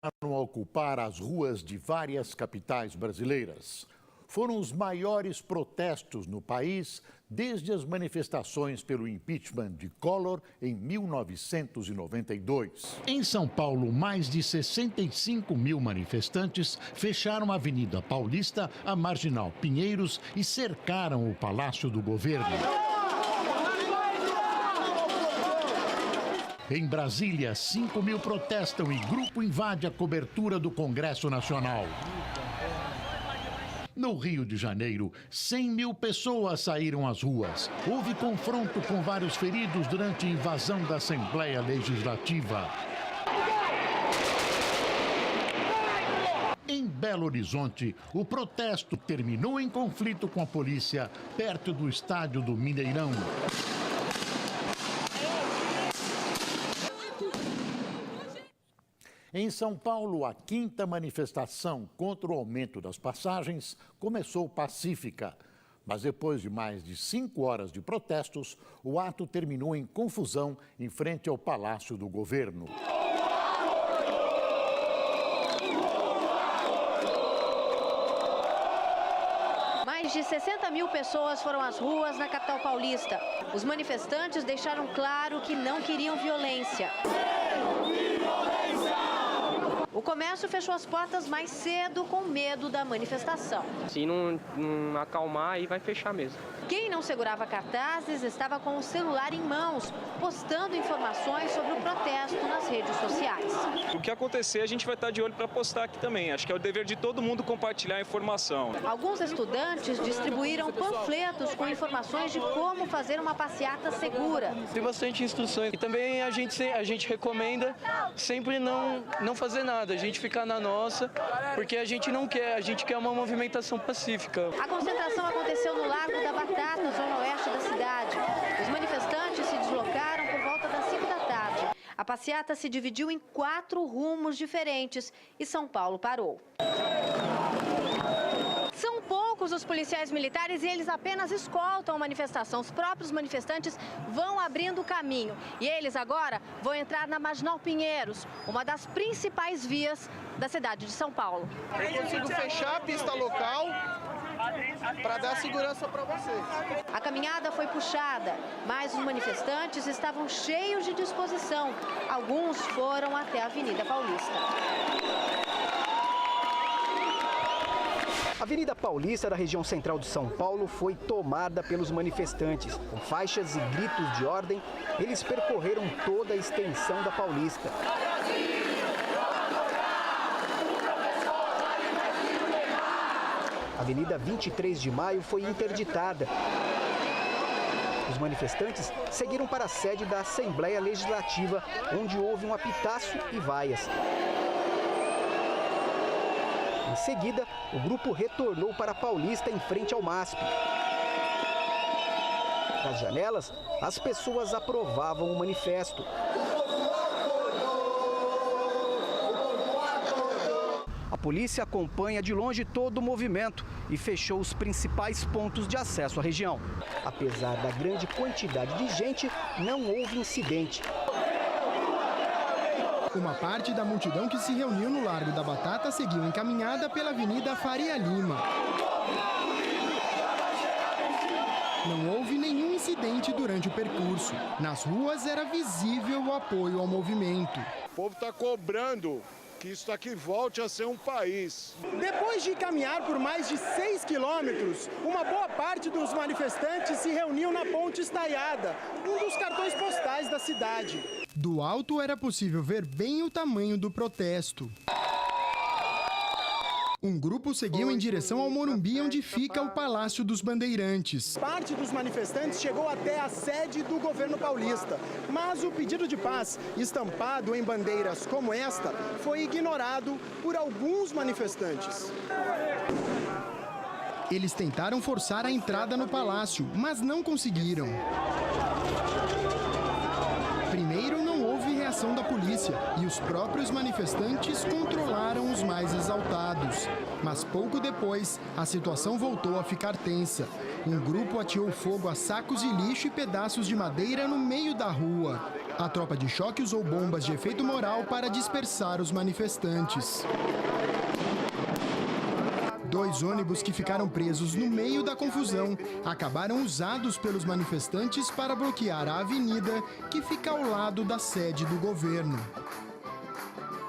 a ocupar as ruas de várias capitais brasileiras. Foram os maiores protestos no país desde as manifestações pelo impeachment de Collor em 1992. Em São Paulo, mais de 65 mil manifestantes fecharam a Avenida Paulista, a Marginal Pinheiros e cercaram o Palácio do Governo. Em Brasília, 5 mil protestam e grupo invade a cobertura do Congresso Nacional. No Rio de Janeiro, 100 mil pessoas saíram às ruas. Houve confronto com vários feridos durante a invasão da Assembleia Legislativa. Em Belo Horizonte, o protesto terminou em conflito com a polícia, perto do estádio do Mineirão. Em São Paulo, a 5ª manifestação contra o aumento das passagens começou pacífica. Mas depois de mais de 5 horas de protestos, o ato terminou em confusão em frente ao Palácio do Governo. Mais de 60 mil pessoas foram às ruas na capital paulista. Os manifestantes deixaram claro que não queriam violência. O comércio fechou as portas mais cedo com medo da manifestação. Se não acalmar, aí vai fechar mesmo. Quem não segurava cartazes estava com o celular em mãos, postando informações sobre o protesto nas redes sociais. O que acontecer, a gente vai estar de olho para postar aqui também. Acho que é o dever de todo mundo compartilhar a informação. Alguns estudantes distribuíram panfletos com informações de como fazer uma passeata segura. Tem bastante instruções. E também a gente recomenda sempre não fazer nada, a gente ficar na nossa, porque a gente quer uma movimentação pacífica. A concentração aconteceu no Largo da Batata, zona oeste da cidade. Os manifestantes se deslocaram por volta das 5 da tarde. A passeata se dividiu em 4 rumos diferentes e São Paulo parou. São poucos os policiais militares e eles apenas escoltam a manifestação. Os próprios manifestantes vão abrindo o caminho. E eles agora vão entrar na Marginal Pinheiros, uma das principais vias da cidade de São Paulo. Eu consigo fechar a pista local para dar segurança para vocês. A caminhada foi puxada, mas os manifestantes estavam cheios de disposição. Alguns foram até a Avenida Paulista. A Avenida Paulista, da região central de São Paulo, foi tomada pelos manifestantes. Com faixas e gritos de ordem, eles percorreram toda a extensão da Paulista. A Avenida 23 de Maio foi interditada. Os manifestantes seguiram para a sede da Assembleia Legislativa, onde houve um apitaço e vaias. Em seguida, o grupo retornou para a Paulista em frente ao MASP. Das janelas, as pessoas aprovavam o manifesto. A polícia acompanha de longe todo o movimento e fechou os principais pontos de acesso à região. Apesar da grande quantidade de gente, não houve incidente. Uma parte da multidão que se reuniu no Largo da Batata seguiu encaminhada pela Avenida Faria Lima. Não houve nenhum incidente durante o percurso. Nas ruas era visível o apoio ao movimento. O povo está cobrando que isso aqui volte a ser um país. Depois de caminhar por mais de 6 quilômetros, uma boa parte dos manifestantes se reuniu na Ponte Estaiada, um dos cartões postais da cidade. Do alto era possível ver bem o tamanho do protesto. Um grupo seguiu em direção ao Morumbi, onde fica o Palácio dos Bandeirantes. Parte dos manifestantes chegou até a sede do governo paulista, mas o pedido de paz, estampado em bandeiras como esta, foi ignorado por alguns manifestantes. Eles tentaram forçar a entrada no palácio, mas não conseguiram. Primeiro, não houve reação atuação da polícia e os próprios manifestantes controlaram os mais exaltados. Mas pouco depois, a situação voltou a ficar tensa. Um grupo ateou fogo a sacos de lixo e pedaços de madeira no meio da rua. A tropa de choque usou bombas de efeito moral para dispersar os manifestantes. 2 ônibus que ficaram presos no meio da confusão acabaram usados pelos manifestantes para bloquear a avenida que fica ao lado da sede do governo.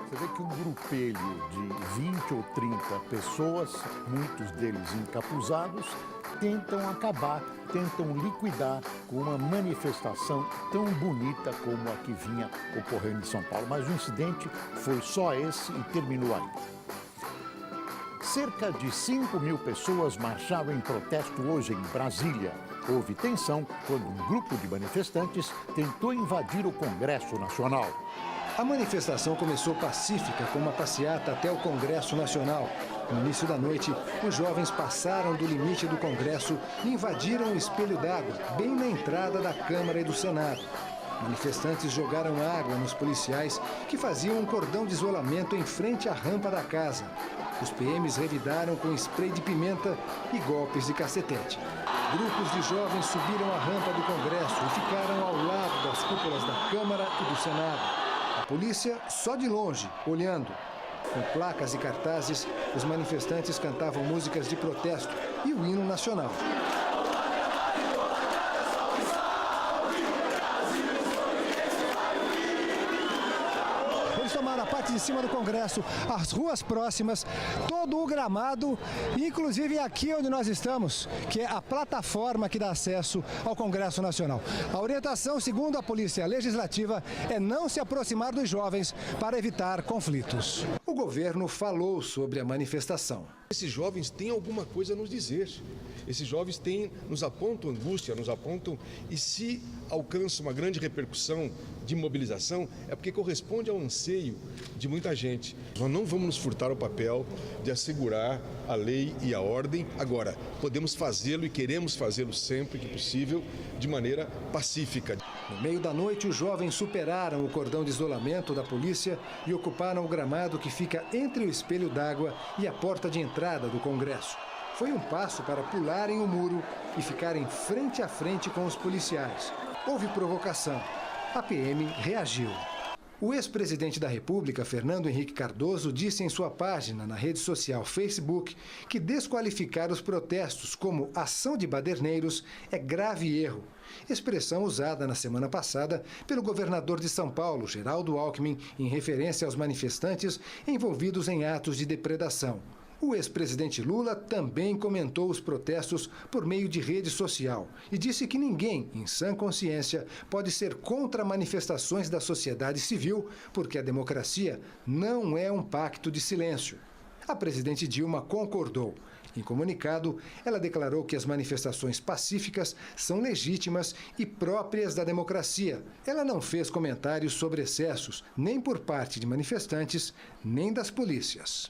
Você vê que um grupelho de 20 ou 30 pessoas, muitos deles encapuzados, tentam liquidar com uma manifestação tão bonita como a que vinha ocorrendo em São Paulo. Mas o incidente foi só esse e terminou aí. Cerca de 5.000 pessoas marcharam em protesto hoje em Brasília. Houve tensão quando um grupo de manifestantes tentou invadir o Congresso Nacional. A manifestação começou pacífica, com uma passeata até o Congresso Nacional. No início da noite, os jovens passaram do limite do Congresso e invadiram o espelho d'água, bem na entrada da Câmara e do Senado. Manifestantes jogaram água nos policiais, que faziam um cordão de isolamento em frente à rampa da casa. Os PMs revidaram com spray de pimenta e golpes de cacetete. Grupos de jovens subiram a rampa do Congresso e ficaram ao lado das cúpulas da Câmara e do Senado. A polícia, só de longe, olhando. Com placas e cartazes, os manifestantes cantavam músicas de protesto e o hino nacional. Eles tomaram a parte de cima do Congresso, as ruas próximas, todo o gramado, inclusive aqui onde nós estamos, que é a plataforma que dá acesso ao Congresso Nacional. A orientação, segundo a Polícia Legislativa, é não se aproximar dos jovens para evitar conflitos. O governo falou sobre a manifestação. Esses jovens têm alguma coisa a nos dizer. Esses jovens nos apontam angústia, nos apontam, e se alcança uma grande repercussão de mobilização, é porque corresponde ao anseio de muita gente. Nós não vamos nos furtar o papel de assegurar a lei e a ordem. Agora, podemos fazê-lo e queremos fazê-lo sempre que possível, de maneira pacífica. No meio da noite, os jovens superaram o cordão de isolamento da polícia e ocuparam o gramado que fica entre o espelho d'água e a porta de entrada do Congresso. Foi um passo para pularem o muro e ficarem frente a frente com os policiais. Houve provocação. A PM reagiu. O ex-presidente da República, Fernando Henrique Cardoso, disse em sua página na rede social Facebook que desqualificar os protestos como ação de baderneiros é grave erro. Expressão usada na semana passada pelo governador de São Paulo, Geraldo Alckmin, em referência aos manifestantes envolvidos em atos de depredação. O ex-presidente Lula também comentou os protestos por meio de rede social e disse que ninguém, em sã consciência, pode ser contra manifestações da sociedade civil, porque a democracia não é um pacto de silêncio. A presidente Dilma concordou. Em comunicado, ela declarou que as manifestações pacíficas são legítimas e próprias da democracia. Ela não fez comentários sobre excessos, nem por parte de manifestantes, nem das polícias.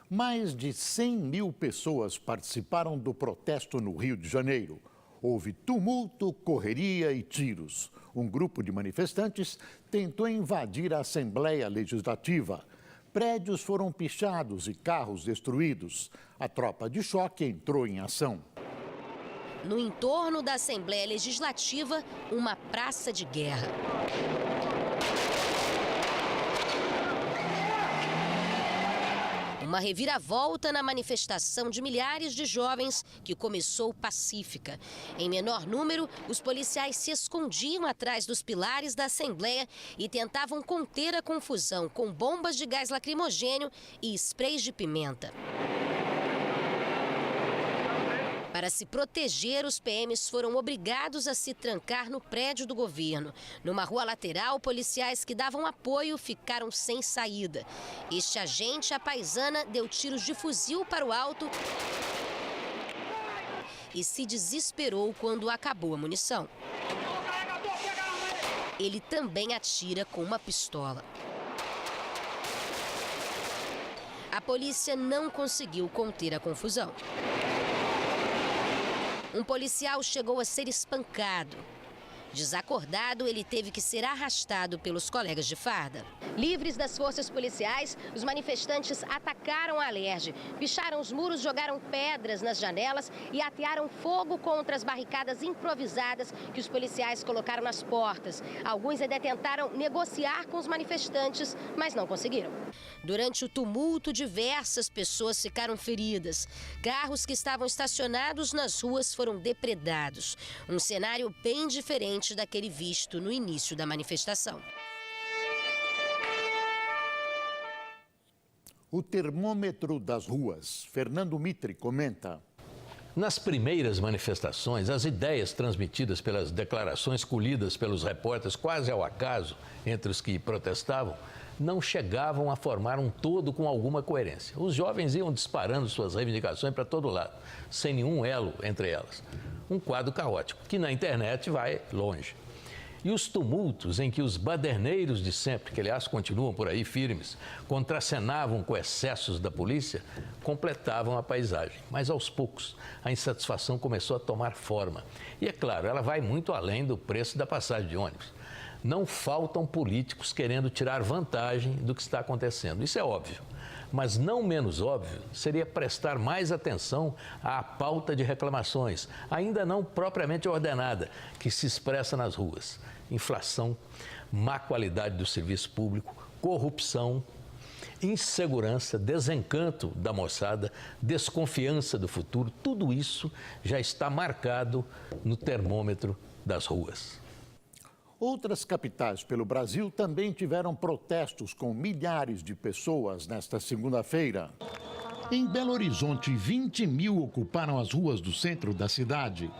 Mais de 100.000 pessoas participaram do protesto no Rio de Janeiro. Houve tumulto, correria e tiros. Um grupo de manifestantes tentou invadir a Assembleia Legislativa. Prédios foram pichados e carros destruídos. A tropa de choque entrou em ação. No entorno da Assembleia Legislativa, uma praça de guerra. Uma reviravolta na manifestação de milhares de jovens que começou pacífica. Em menor número, os policiais se escondiam atrás dos pilares da Assembleia e tentavam conter a confusão com bombas de gás lacrimogênio e sprays de pimenta. Para se proteger, os PMs foram obrigados a se trancar no prédio do governo. Numa rua lateral, policiais que davam apoio ficaram sem saída. Este agente, a paisana, deu tiros de fuzil para o alto e se desesperou quando acabou a munição. Ele também atira com uma pistola. A polícia não conseguiu conter a confusão. Um policial chegou a ser espancado. Desacordado, ele teve que ser arrastado pelos colegas de farda. Livres das forças policiais, os manifestantes atacaram a Alerj, picharam os muros, jogaram pedras nas janelas e atearam fogo contra as barricadas improvisadas que os policiais colocaram nas portas. Alguns ainda tentaram negociar com os manifestantes, mas não conseguiram. Durante o tumulto, diversas pessoas ficaram feridas. Carros que estavam estacionados nas ruas foram depredados. Um cenário bem diferente daquele visto no início da manifestação. O termômetro das ruas. Fernando Mitre comenta. Nas primeiras manifestações, as ideias transmitidas pelas declarações colhidas pelos repórteres quase ao acaso entre os que protestavam não chegavam a formar um todo com alguma coerência. Os jovens iam disparando suas reivindicações para todo lado, sem nenhum elo entre elas. Um quadro caótico, que na internet vai longe. E os tumultos em que os baderneiros de sempre, que aliás continuam por aí firmes, contracenavam com excessos da polícia, completavam a paisagem. Mas aos poucos, a insatisfação começou a tomar forma. E é claro, ela vai muito além do preço da passagem de ônibus. Não faltam políticos querendo tirar vantagem do que está acontecendo. Isso é óbvio. Mas não menos óbvio seria prestar mais atenção à pauta de reclamações, ainda não propriamente ordenada, que se expressa nas ruas. Inflação, má qualidade do serviço público, corrupção, insegurança, desencanto da moçada, desconfiança do futuro, tudo isso já está marcado no termômetro das ruas. Outras capitais pelo Brasil também tiveram protestos com milhares de pessoas nesta segunda-feira. Em Belo Horizonte, 20 mil ocuparam as ruas do centro da cidade.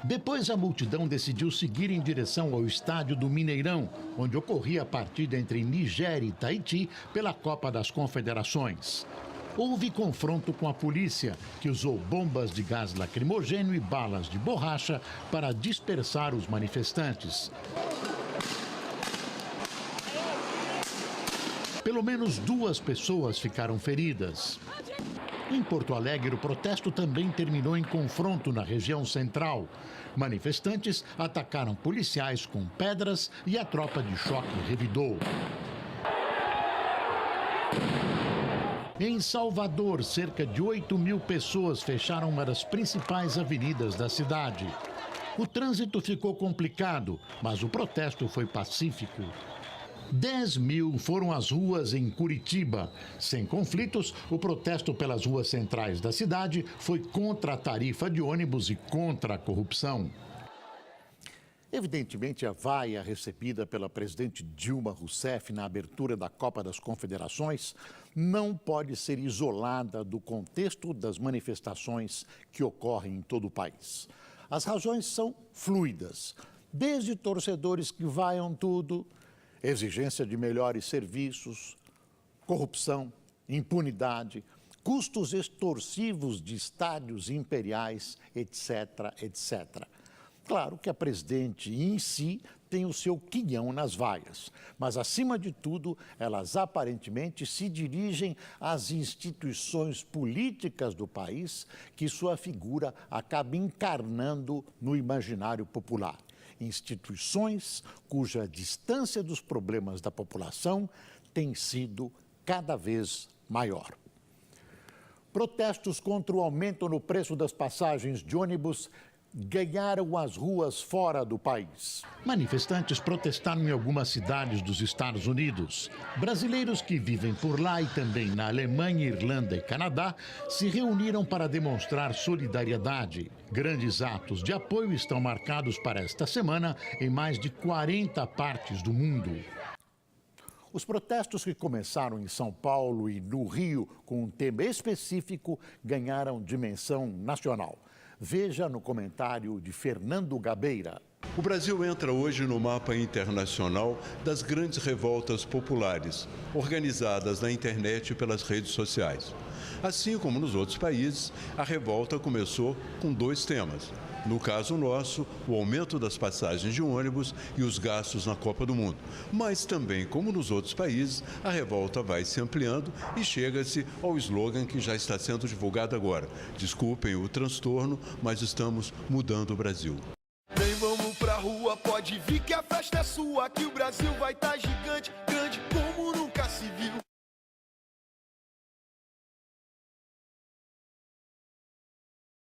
Depois, a multidão decidiu seguir em direção ao estádio do Mineirão, onde ocorria a partida entre Nigéria e Tahiti pela Copa das Confederações. Houve confronto com a polícia, que usou bombas de gás lacrimogêneo e balas de borracha para dispersar os manifestantes. Pelo menos 2 pessoas ficaram feridas. Em Porto Alegre, o protesto também terminou em confronto na região central. Manifestantes atacaram policiais com pedras e a tropa de choque revidou. Em Salvador, cerca de 8 mil pessoas fecharam uma das principais avenidas da cidade. O trânsito ficou complicado, mas o protesto foi pacífico. 10 mil foram às ruas em Curitiba. Sem conflitos, o protesto pelas ruas centrais da cidade foi contra a tarifa de ônibus e contra a corrupção. Evidentemente, a vaia recebida pela presidente Dilma Rousseff na abertura da Copa das Confederações não pode ser isolada do contexto das manifestações que ocorrem em todo o país. As razões são fluidas, desde torcedores que vaiam tudo, exigência de melhores serviços, corrupção, impunidade, custos extorsivos de estádios imperiais, etc., etc. Claro que a presidente em si tem o seu quinhão nas vaias, mas, acima de tudo, elas aparentemente se dirigem às instituições políticas do país que sua figura acaba encarnando no imaginário popular. Instituições cuja distância dos problemas da população tem sido cada vez maior. Protestos contra o aumento no preço das passagens de ônibus ganharam as ruas fora do país. Manifestantes protestaram em algumas cidades dos Estados Unidos. Brasileiros que vivem por lá e também na Alemanha, Irlanda e Canadá se reuniram para demonstrar solidariedade. Grandes atos de apoio estão marcados para esta semana em mais de 40 partes do mundo. Os protestos que começaram em São Paulo e no Rio com um tema específico ganharam dimensão nacional. Veja no comentário de Fernando Gabeira. O Brasil entra hoje no mapa internacional das grandes revoltas populares, organizadas na internet e pelas redes sociais. Assim como nos outros países, a revolta começou com 2 temas. No caso nosso, o aumento das passagens de ônibus e os gastos na Copa do Mundo. Mas também, como nos outros países, a revolta vai se ampliando e chega-se ao slogan que já está sendo divulgado agora. Desculpem o transtorno, mas estamos mudando o Brasil. Vem, vamos pra rua, pode vir que a festa é sua, que o Brasil vai estar gigante, grande como nunca se viu.